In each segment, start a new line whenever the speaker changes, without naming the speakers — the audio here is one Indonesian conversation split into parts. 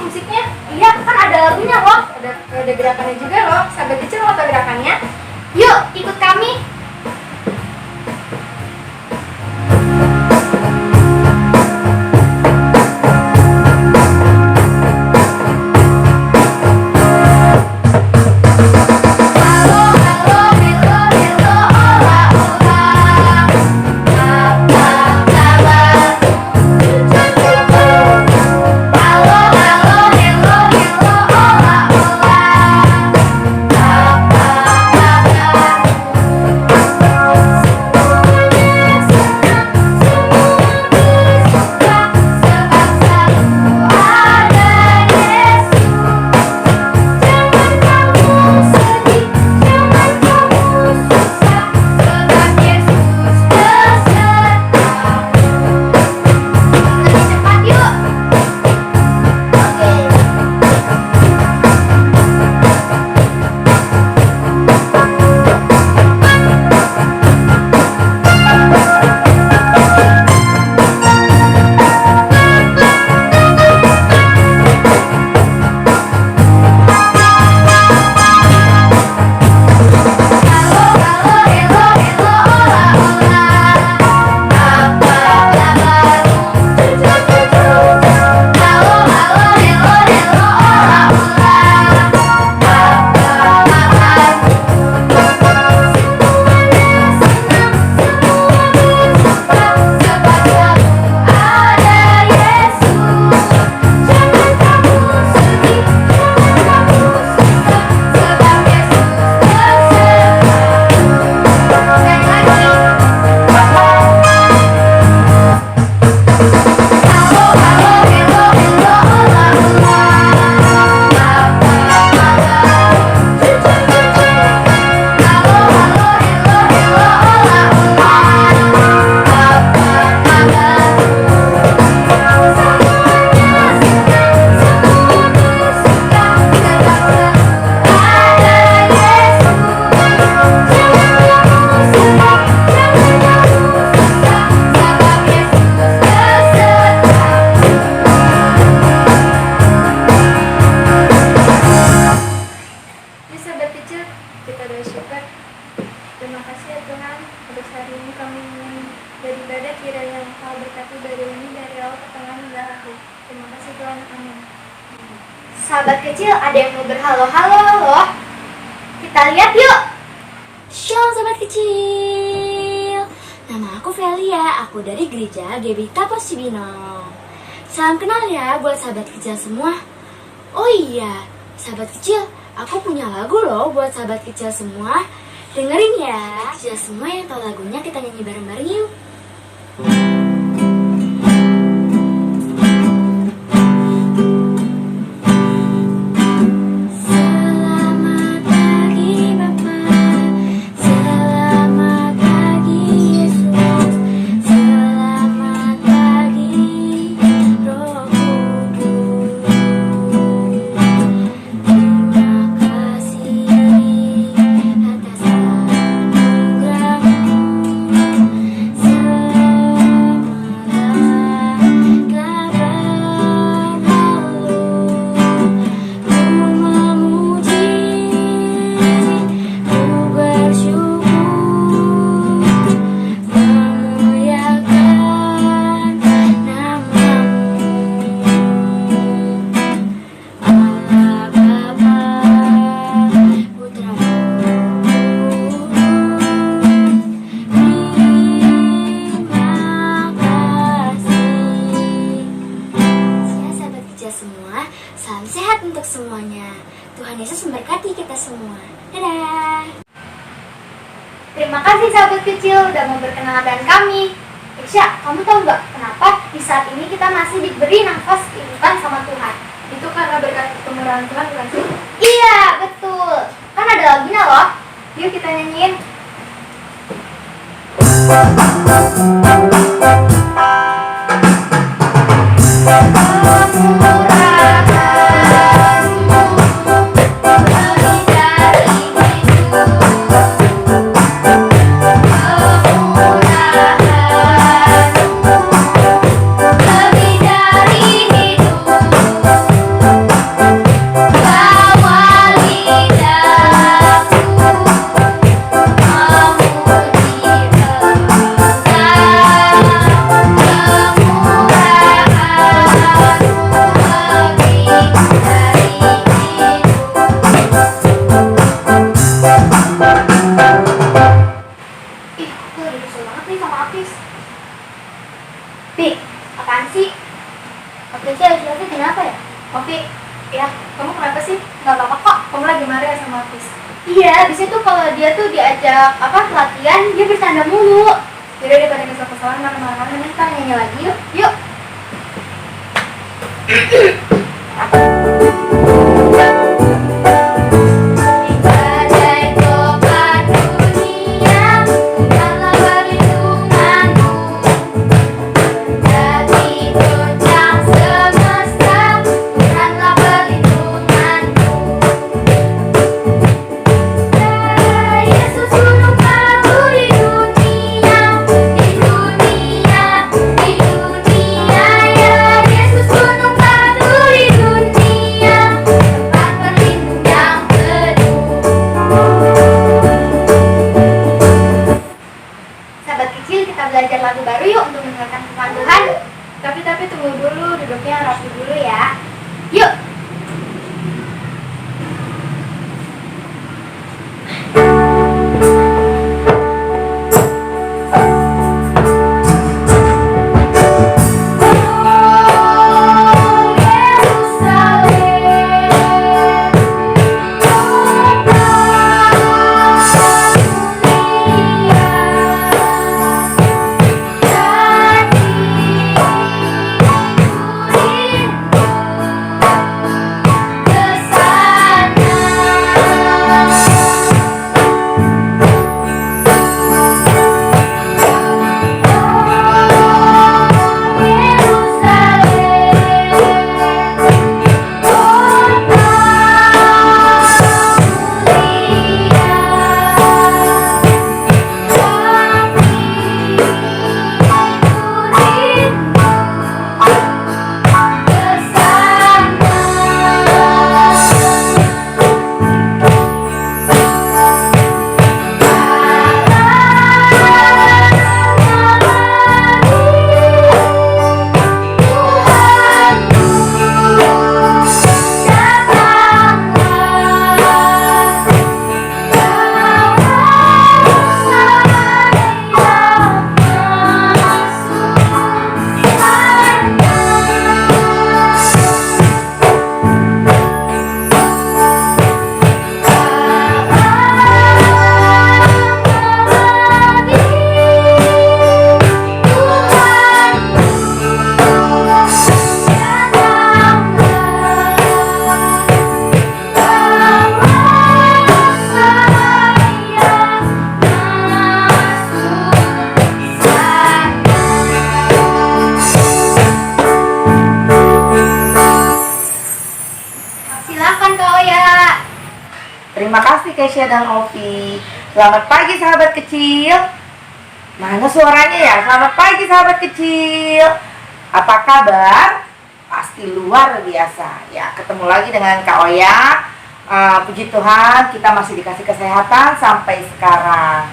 musiknya? Iya, kan ada lagunya loh. Ada gerakannya juga loh. Sahabat kecil mau tahu gerakannya? Yuk, ikut kami. Terima kasih ya Tuhan, untuk hari ini kami beribadah kiranya Engkau berkati ibadah ini dari awal pertengahan hingga akhir. Terima kasih Tuhan, amin. Sahabat kecil, ada yang mau berhalo-halo loh. Kita lihat yuk.
Shalom sahabat kecil. Nama aku Velia, aku dari gereja Gebita Posibino. Salam kenal ya buat sahabat kecil semua. Oh iya, sahabat kecil, aku punya lagu loh buat sahabat kecil semua. Dengerin ya, kecil semua yang tahu lagunya kita nyanyi bareng-bareng yuk. Semua, salam sehat untuk semuanya. Tuhan Yesus memberkati kita semua. Dadah.
Terima kasih sahabat kecil udah mau berkenalan kami. Isya, kamu tahu nggak kenapa di saat ini kita masih diberi nafas kehidupan sama Tuhan? Itu karena berkat kemurahan Tuhan, bukan sih? Iya, betul. Kan ada lagunya loh. Yuk kita nyanyiin. Ya, kamu kenapa sih? Gak apa-apa kok, kamu lagi marah ya sama Hafiz. Iya, abis itu kalau dia tuh diajak latihan, dia bercanda mulu. Jadi daripada kesel-keselan marah-marah, mending kita nyanyi lagi yuk. Yuk. Sahabat kecil, kita belajar lagu baru yuk untuk mendengarkan firman Tuhan. Tapi tunggu dulu, duduknya rapi dulu ya. Yuk. Silakan Kak Oya.
Terima kasih Kesha dan Ovi. Selamat pagi sahabat kecil. Mana suaranya ya? Selamat pagi sahabat kecil. Apa kabar? Pasti luar biasa. Ya, ketemu lagi dengan Kak Oya. Puji Tuhan, kita masih dikasih kesehatan sampai sekarang.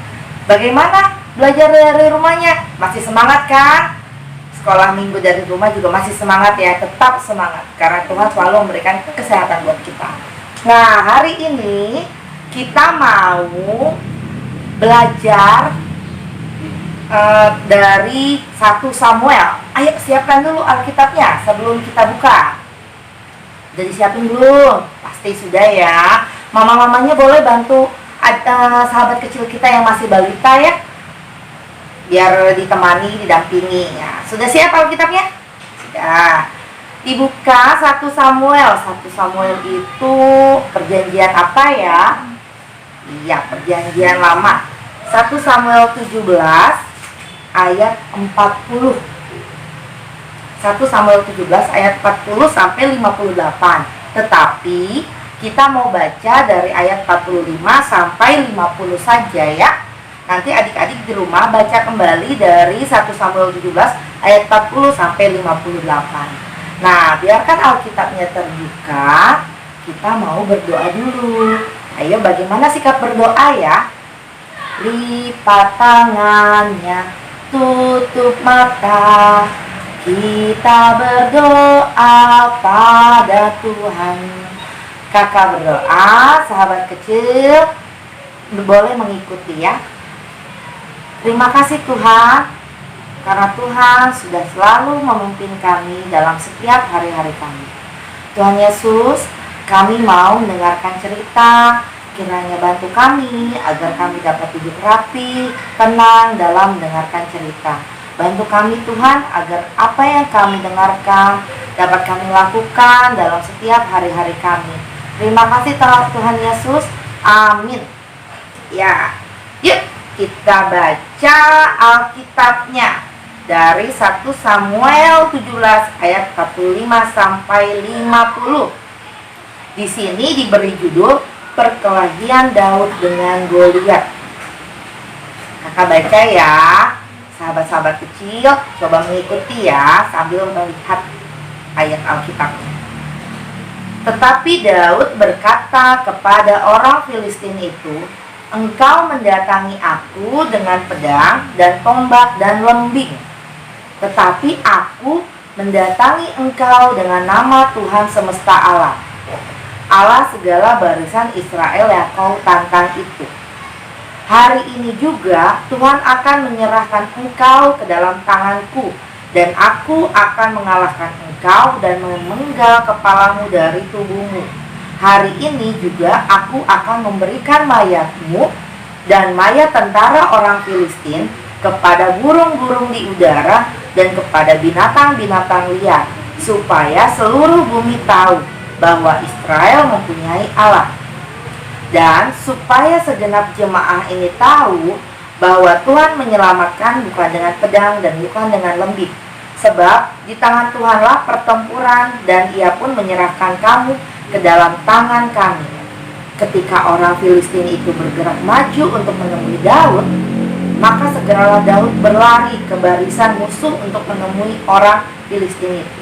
Bagaimana belajar dari rumahnya? Masih semangat kan? Sekolah minggu dari rumah juga masih semangat ya, tetap semangat karena Tuhan selalu memberikan kesehatan buat kita. Nah, hari ini kita mau belajar dari 1 Samuel. Ayo siapkan dulu Alkitabnya sebelum kita buka. Jadi siapin dulu, pasti sudah ya. Mama-mamanya boleh bantu sahabat kecil kita yang masih balita ya, biar ditemani, didampingi ya. Sudah siap Alkitabnya? Sudah. Dibuka 1 Samuel. 1 Samuel itu perjanjian apa ya? Iya, perjanjian lama. 1 Samuel 17 ayat 40. 1 Samuel 17 ayat 40 sampai 58. Tetapi kita mau baca dari ayat 45 sampai 50 saja ya. Nanti adik-adik di rumah baca kembali dari 1 Samuel 17 ayat 40 sampai 58. Nah, biarkan Alkitabnya terbuka, kita mau berdoa dulu. Ayo, bagaimana sikap berdoa ya? Lipat tangannya, tutup mata, kita berdoa pada Tuhan. Kakak berdoa, sahabat kecil boleh mengikuti ya. Terima kasih Tuhan, karena Tuhan sudah selalu memimpin kami dalam setiap hari-hari kami. Tuhan Yesus, kami mau mendengarkan cerita. Kiranya bantu kami agar kami dapat hidup rapi, tenang dalam mendengarkan cerita. Bantu kami Tuhan agar apa yang kami dengarkan dapat kami lakukan dalam setiap hari-hari kami. Terima kasih Tuhan Yesus. Amin. Ya, yuk kita baca Alkitabnya dari 1 Samuel 17 ayat 45 sampai 50. Di sini diberi judul perkelahian Daud dengan Goliat. Kakak baca ya, sahabat-sahabat kecil, coba mengikuti ya sambil melihat ayat Alkitabnya. Tetapi Daud berkata kepada orang Filistin itu, "Engkau mendatangi aku dengan pedang dan tombak dan lembing. Tetapi aku mendatangi engkau dengan nama Tuhan semesta alam, Allah segala barisan Israel yang kau tantang itu. Hari ini juga Tuhan akan menyerahkan engkau ke dalam tanganku, dan aku akan mengalahkan engkau dan memenggal kepalamu dari tubuhmu. Hari ini juga aku akan memberikan mayatmu dan mayat tentara orang Filistin kepada burung-burung di udara dan kepada binatang-binatang liar, supaya seluruh bumi tahu bahwa Israel mempunyai Allah. Dan supaya segenap jemaah ini tahu bahwa Tuhan menyelamatkan bukan dengan pedang dan bukan dengan lembing. Sebab di tangan Tuhanlah pertempuran, dan Ia pun menyerahkan kamu ke dalam tangan kami." Ketika orang Filistin itu bergerak maju untuk menemui Daud, maka segeralah Daud berlari ke barisan musuh untuk menemui orang Filistin itu.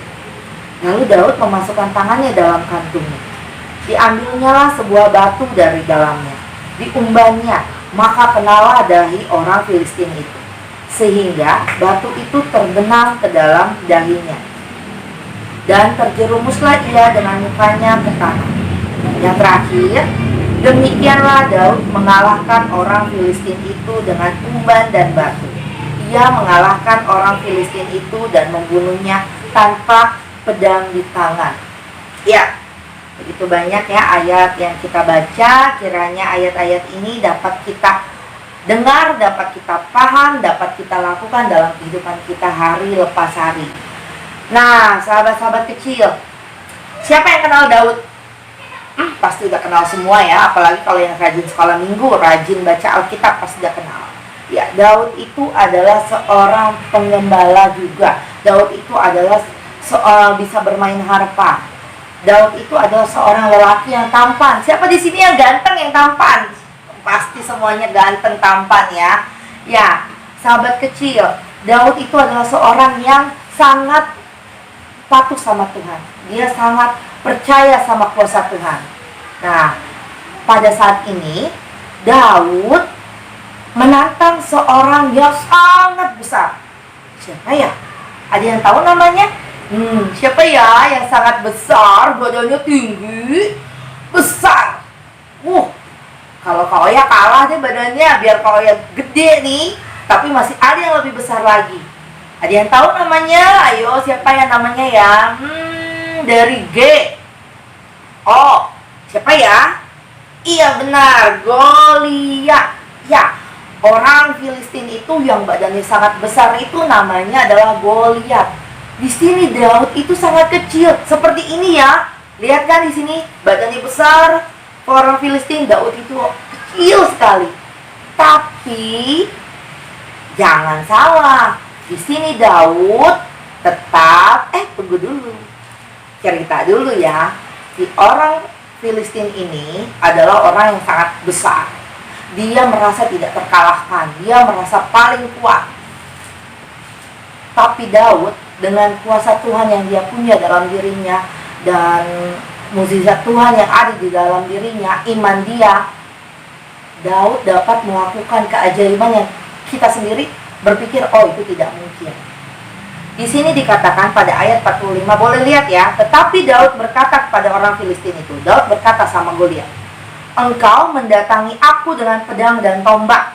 Lalu Daud memasukkan tangannya dalam kantungnya. Diambilnyalah sebuah batu dari dalamnya, diumbannya, maka kenalah dahi orang Filistin itu, sehingga batu itu terbenam ke dalam dahinya, dan terjerumuslah ia dengan mukanya ke tanah. Yang terakhir, demikianlah Daud mengalahkan orang Filistin itu dengan umban dan batu. Ia mengalahkan orang Filistin itu dan membunuhnya tanpa pedang di tangan. Ya, begitu banyak ya ayat yang kita baca. Kiranya ayat-ayat ini dapat kita dengar, dapat kita paham, dapat kita lakukan dalam kehidupan kita hari lepas hari. Nah, sahabat-sahabat kecil, siapa yang kenal Daud? Pasti udah kenal semua ya. Apalagi kalau yang rajin sekolah minggu, rajin baca Alkitab, pasti udah kenal. Ya, Daud itu adalah seorang pengembala juga. Daud itu adalah bisa bermain harpa. Daud itu adalah seorang lelaki yang tampan. Siapa di sini yang ganteng, yang tampan? Pasti semuanya ganteng, tampan ya. Ya, sahabat kecil, Daud itu adalah seorang yang sangat patuh sama Tuhan. Dia sangat percaya sama kuasa Tuhan. Nah, pada saat ini Daud menantang seorang yang sangat besar. Siapa ya? Ada yang tahu namanya? Siapa ya yang sangat besar, badannya tinggi, besar? Kalau kau ya kalah deh badannya, biar kau ya gede nih, tapi masih ada yang lebih besar lagi. Ada yang tahu namanya? Ayo, siapa yang namanya ya? Dari G. Oh, siapa ya? Iya benar, Goliat. Ya, orang Filistin itu yang badannya sangat besar itu namanya adalah Goliat. Di sini Daud itu sangat kecil, seperti ini ya. Lihat kan di sini badannya besar, orang Filistin. Daud itu kecil sekali. Tapi jangan salah, di sini Daud tetap tunggu dulu. Cerita dulu ya. Si orang Filistin ini adalah orang yang sangat besar. Dia merasa tidak terkalahkan, dia merasa paling kuat. Tapi Daud dengan kuasa Tuhan yang dia punya dalam dirinya dan mukjizat Tuhan yang ada di dalam dirinya, iman dia, Daud dapat melakukan keajaiban yang kita sendiri berpikir, oh itu tidak mungkin. Di sini dikatakan pada ayat 45, boleh lihat ya. Tetapi Daud berkata kepada orang Filistin itu, Daud berkata sama Goliat, "Engkau mendatangi aku dengan pedang dan tombak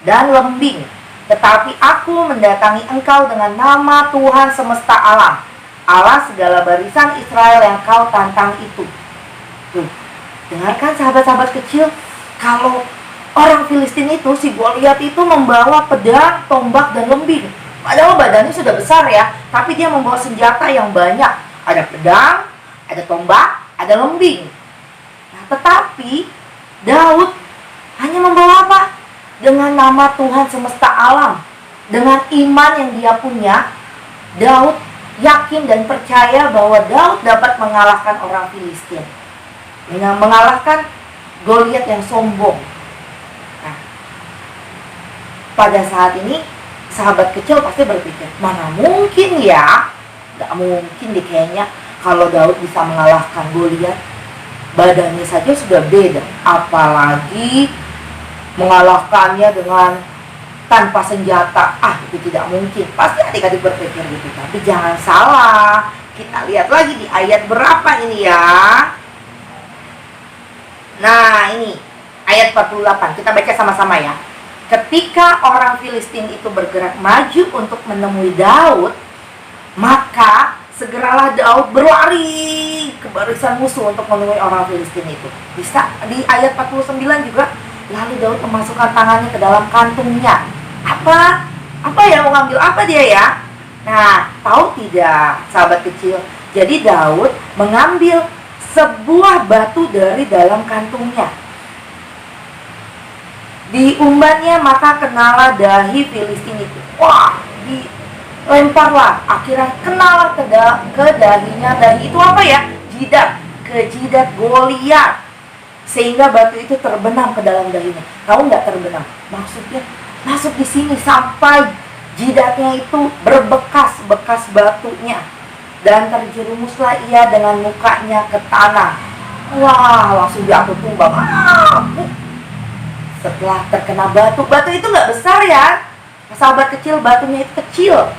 dan lembing, tetapi aku mendatangi engkau dengan nama Tuhan semesta alam, Allah segala barisan Israel yang kau tantang itu. Tuh, dengarkan sahabat-sahabat kecil, kalau orang Filistin itu, si Goliat itu membawa pedang, tombak, dan lembing. Padahal badannya sudah besar ya, tapi dia membawa senjata yang banyak. Ada pedang, ada tombak, ada lembing. Nah, tetapi Daud hanya membawa apa? Dengan nama Tuhan semesta alam. Dengan iman yang dia punya, Daud yakin dan percaya bahwa Daud dapat mengalahkan orang Filistin. Dengan mengalahkan Goliat yang sombong. Nah, pada saat ini sahabat kecil pasti berpikir, mana mungkin ya? Gak mungkin deh kayaknya kalau Daud bisa mengalahkan Goliat. Badannya saja sudah beda, apalagi mengalahkannya dengan tanpa senjata. Itu tidak mungkin. Pasti adik-adik berpikir gitu. Tapi jangan salah. Kita lihat lagi di ayat berapa ini ya. Nah, ini ayat 48. Kita baca sama-sama ya. Ketika orang Filistin itu bergerak maju untuk menemui Daud, maka segeralah Daud berlari ke barisan musuh untuk menemui orang Filistin itu. Bisa di ayat 49 juga, lalu Daud memasukkan tangannya ke dalam kantungnya. Apa ya, mau ngambil apa dia ya? Nah, tahu tidak sahabat kecil? Jadi Daud mengambil sebuah batu dari dalam kantungnya. Diumbannya, maka kenalah dahi Filistin itu. Wah, dilemparlah. Akhirnya kenalah ke dahinya. Dahi itu apa ya? Jidat. Ke jidat Goliat. Sehingga batu itu terbenam ke dalam dahinya. Tahu nggak terbenam? Maksudnya masuk di sini sampai jidatnya itu berbekas batunya. Dan terjerumuslah ia dengan mukanya ke tanah. Wah, langsung jatuh tumbang. Setelah terkena batu itu nggak besar ya, sahabat kecil, batunya itu kecil.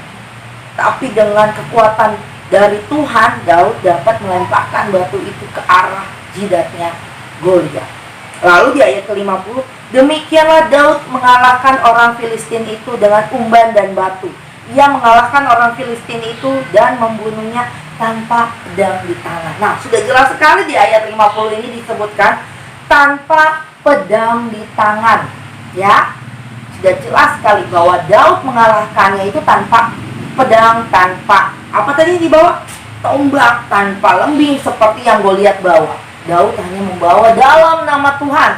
Tapi dengan kekuatan dari Tuhan, Daud dapat melemparkan batu itu ke arah jidatnya Goliat. Lalu di ayat ke-50, demikianlah Daud mengalahkan orang Filistin itu dengan umban dan batu. Ia mengalahkan orang Filistin itu dan membunuhnya tanpa pedang di tangan. Nah, sudah jelas sekali di ayat 50 ini disebutkan tanpa pedang di tangan, ya. Sudah jelas sekali bahwa Daud mengalahkannya itu tanpa pedang, tanpa apa tadi dibawa? Tombak, tanpa lembing seperti yang Goliat bawa. Daud hanya membawa dalam nama Tuhan.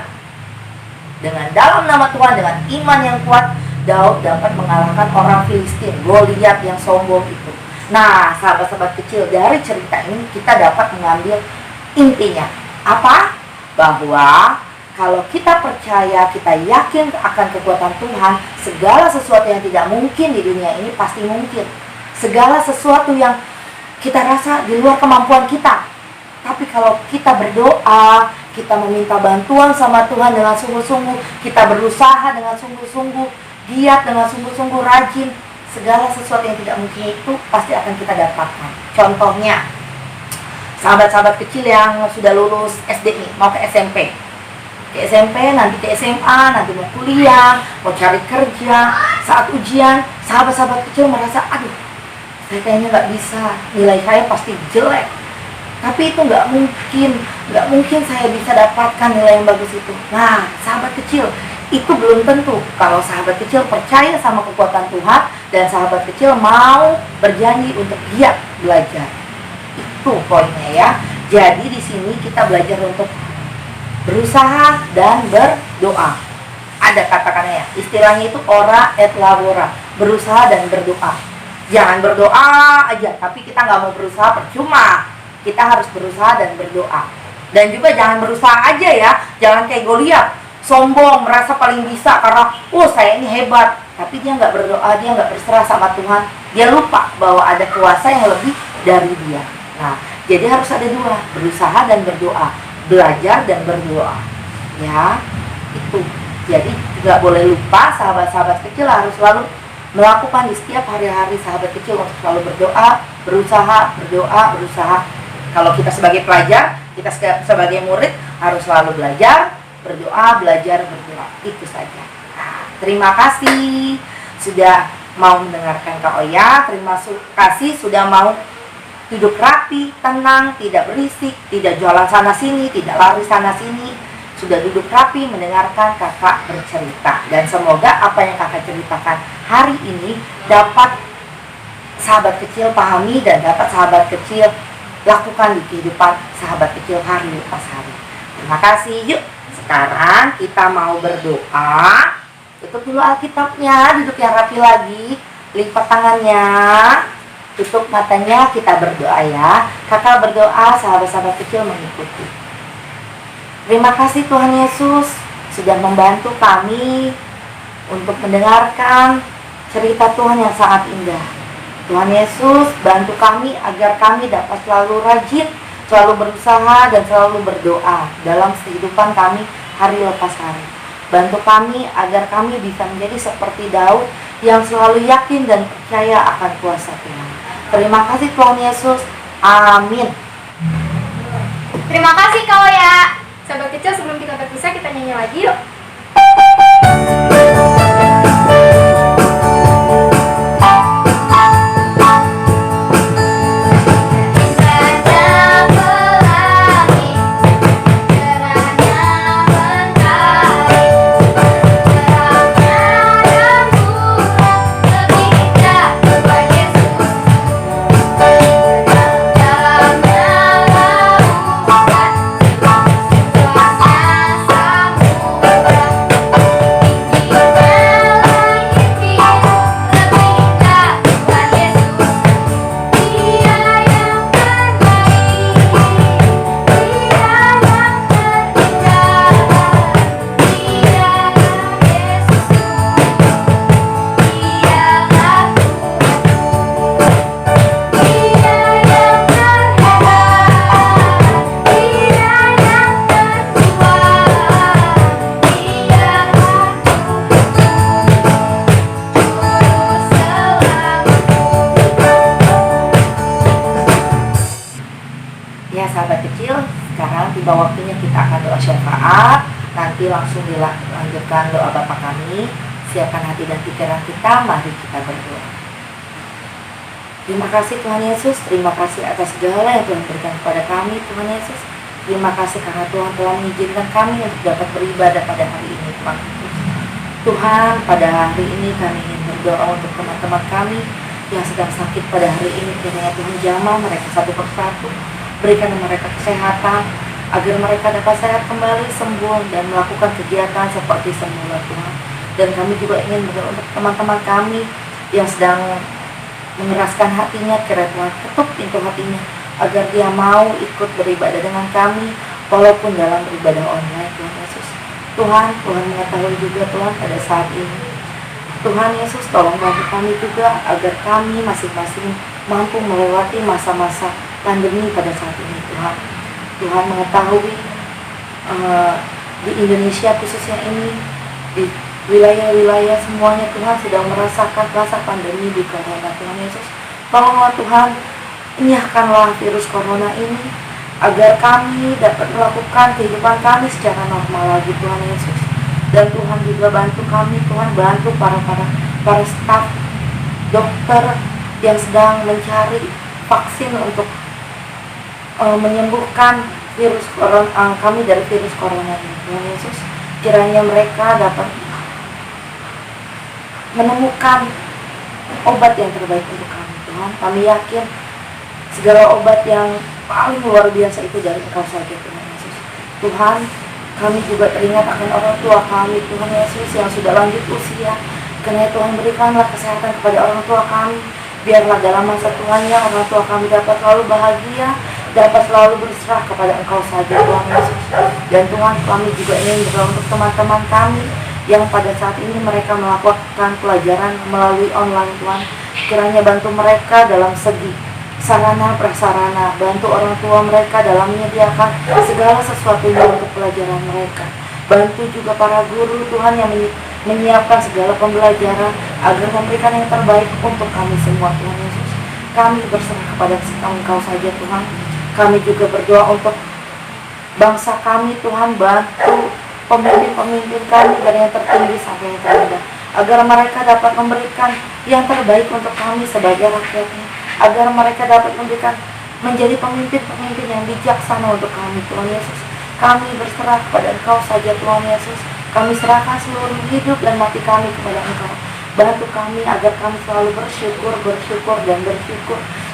Dengan dalam nama Tuhan, dengan iman yang kuat, Daud dapat mengalahkan orang Filistin, Goliat yang sombong itu. Nah, sahabat-sahabat kecil, dari cerita ini kita dapat mengambil intinya. Apa? Bahwa kalau kita percaya, kita yakin akan kekuatan Tuhan, segala sesuatu yang tidak mungkin di dunia ini pasti mungkin. Segala sesuatu yang kita rasa di luar kemampuan kita. Tapi kalau kita berdoa, kita meminta bantuan sama Tuhan dengan sungguh-sungguh, kita berusaha dengan sungguh-sungguh, giat dengan sungguh-sungguh, rajin, segala sesuatu yang tidak mungkin itu pasti akan kita dapatkan. Contohnya, sahabat-sahabat kecil yang sudah lulus SD nih, mau ke SMP. Ke SMP, nanti ke SMA, nanti mau kuliah, mau cari kerja. Saat ujian, sahabat-sahabat kecil merasa, aduh, saya kayaknya nggak bisa, nilai saya pasti jelek. Tapi itu nggak mungkin saya bisa dapatkan nilai yang bagus itu. Nah, sahabat kecil, itu belum tentu. Kalau sahabat kecil percaya sama kekuatan Tuhan, dan sahabat kecil mau berjanji untuk giat belajar. Itu poinnya ya. Jadi di sini kita belajar untuk berusaha dan berdoa. Ada kata-katanya ya, istilahnya itu ora et labora, berusaha dan berdoa. Jangan berdoa aja, tapi kita nggak mau berusaha, percuma. Kita harus berusaha dan berdoa. Dan juga jangan berusaha aja ya, jangan kayak Goliat, sombong, merasa paling bisa karena, saya ini hebat. Tapi dia nggak berdoa, dia nggak berserah sama Tuhan. Dia lupa bahwa ada kuasa yang lebih dari dia. Nah, jadi harus ada dua, berusaha dan berdoa. Belajar dan berdoa, ya, itu. Jadi tidak boleh lupa, sahabat-sahabat kecil harus selalu melakukan di setiap hari-hari sahabat kecil untuk selalu berdoa, berusaha, berdoa, berusaha. Kalau kita sebagai pelajar, kita sebagai murid harus selalu belajar, berdoa, belajar, berdoa. Itu saja. Nah, terima kasih sudah mau mendengarkan Kak Oya. Terima kasih sudah mau duduk rapi, tenang, tidak berisik, tidak jualan sana sini, tidak lari sana sini. Sudah duduk rapi mendengarkan kakak bercerita. Dan semoga apa yang kakak ceritakan hari ini dapat sahabat kecil pahami dan dapat sahabat kecil lakukan di kehidupan sahabat kecil hari lepas hari. Terima kasih. Yuk, sekarang kita mau berdoa. Tutup dulu Alkitabnya, duduk yang rapi lagi, lipat tangannya, tutup matanya, kita berdoa ya. Kakak berdoa, sahabat-sahabat kecil mengikuti. Terima kasih Tuhan Yesus sudah membantu kami untuk mendengarkan cerita Tuhan yang sangat indah. Tuhan Yesus, bantu kami agar kami dapat selalu rajin, selalu berusaha dan selalu berdoa dalam kehidupan kami hari lepas hari. Bantu kami agar kami bisa menjadi seperti Daud yang selalu yakin dan percaya akan kuasa Tuhan. Terima kasih Tuhan Yesus. Amin.
Terima kasih kau ya. Sahabat kecil, sebelum kita berpisah, kita nyanyi lagi yuk.
Ya sahabat kecil, sekarang tiba waktunya kita akan doa syafaat. Nanti langsung dilanjutkan doa Bapa kami. Siapkan hati dan pikiran kita, mari kita berdoa. Terima kasih Tuhan Yesus, terima kasih atas segala yang Tuhan berikan kepada kami Tuhan Yesus. Terima kasih karena Tuhan telah mengizinkan kami untuk dapat beribadah pada hari ini Tuhan Yesus. Tuhan, pada hari ini kami ingin berdoa untuk teman-teman kami yang sedang sakit pada hari ini. Kiranya Tuhan jamah mereka satu persatu. Berikan mereka kesehatan agar mereka dapat sehat kembali, sembuh dan melakukan kegiatan seperti semula Tuhan. Dan kami juga ingin berdoa untuk teman-teman kami yang sedang mengeraskan hatinya, kiranya Tuhan ketuk pintu hatinya agar dia mau ikut beribadah dengan kami walaupun dalam beribadah online Tuhan Yesus. Tuhan mengetahui juga Tuhan pada saat ini. Tuhan Yesus tolong bantu kami juga agar kami masing-masing mampu melewati masa-masa pandemi pada saat ini Tuhan. Tuhan mengetahui di Indonesia khususnya ini, di wilayah-wilayah semuanya Tuhan sedang merasakan rasa pandemi di corona Tuhan Yesus. Tolonglah Tuhan, enyahkanlah virus corona ini agar kami dapat melakukan kehidupan kami secara normal lagi Tuhan Yesus. Dan Tuhan juga bantu kami Tuhan, bantu para staf dokter yang sedang mencari vaksin untuk menyembuhkan virus corona kami dari virus corona ini Tuhan Yesus. Kiranya mereka dapat menemukan obat yang terbaik untuk kami Tuhan. Kami yakin segala obat yang paling luar biasa itu dari Engkau saja Tuhan Yesus. Tuhan, kami juga teringat akan orang tua kami Tuhan Yesus yang sudah lanjut usia. Karena Tuhan berikanlah kesehatan kepada orang tua kami. Biarlah dalam masa tuanya orang tua kami dapat selalu bahagia, dapat selalu berserah kepada Engkau saja Tuhan Yesus. Dan Tuhan, kami juga ingin berdoa untuk teman-teman kami yang pada saat ini mereka melakukan pelajaran melalui online Tuhan. Kiranya bantu mereka dalam segi sarana prasarana, bantu orang tua mereka dalam menyediakan segala sesuatunya untuk pelajaran mereka. Bantu juga para guru Tuhan yang menyiapkan segala pembelajaran agar memberikan yang terbaik untuk kami semua Tuhan Yesus. Kami berserah kepada Engkau saja Tuhan. Kami juga berdoa untuk bangsa kami Tuhan, bantu pemimpin-pemimpin kami dari yang tertinggi sampai yang terendah, agar mereka dapat memberikan yang terbaik untuk kami sebagai rakyatnya, agar mereka dapat memberikan menjadi pemimpin-pemimpin yang bijaksana untuk kami, Tuhan Yesus. Kami berserah kepada Engkau saja, Tuhan Yesus. Kami serahkan seluruh hidup dan mati kami kepada Engkau. Bantu kami agar kami selalu bersyukur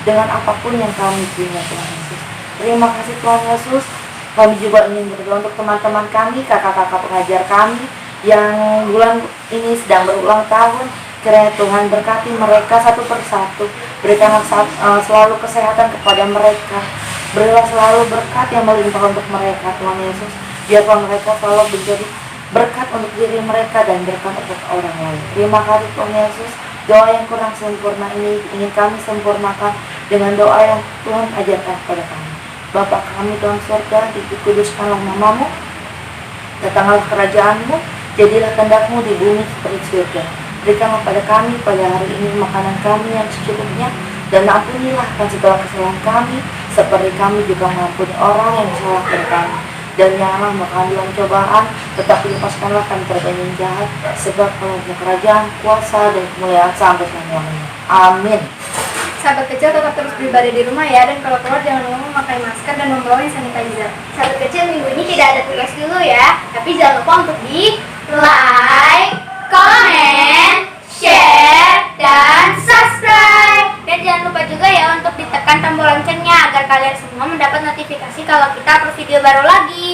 dengan apapun yang kami punya, Tuhan Yesus. Terima kasih Tuhan Yesus. Kami juga ingin berdoa untuk teman-teman kami, kakak-kakak pengajar kami yang bulan ini sedang berulang tahun. Kiranya Tuhan berkati mereka satu persatu. Berikanlah selalu kesehatan kepada mereka. Berilah selalu berkat yang melimpah untuk mereka, Tuhan Yesus. Biarlah mereka selalu menjadi berkat untuk diri mereka dan berkat untuk orang lain. Terima kasih Tuhan Yesus. Doa yang kurang sempurna ini ingin kami sempurnakan dengan doa yang Tuhan ajarkan kepada kami. Bapa kami Tuhan surga, dikuduskanlah namamu, datanglah kerajaan-Mu, jadilah kehendak-Mu di bumi seperti surga. Berikanlah pada kami pada hari ini makanan kami yang secukupnya, dan ampunilah akan segala kesalahan kami, seperti kami juga mengampuni orang yang bersalah kepada kami. Dan janganlah makan dalam cobaan, tetapi lepaskanlah kami dari yang jahat, sebab Engkau kerajaan, kuasa, dan kemuliaan sampai selama-lamanya. Amin.
Sahabat kecil tetap terus beribadah di rumah ya, dan kalau keluar jangan lupa memakai masker dan membawa hand sanitizer. Sahabat kecil, minggu ini tidak ada tugas dulu ya, tapi jangan lupa untuk di like, comment, share, dan subscribe. Dan jangan lupa juga ya untuk ditekan tombol loncengnya agar kalian semua mendapat notifikasi kalau kita upload video baru lagi.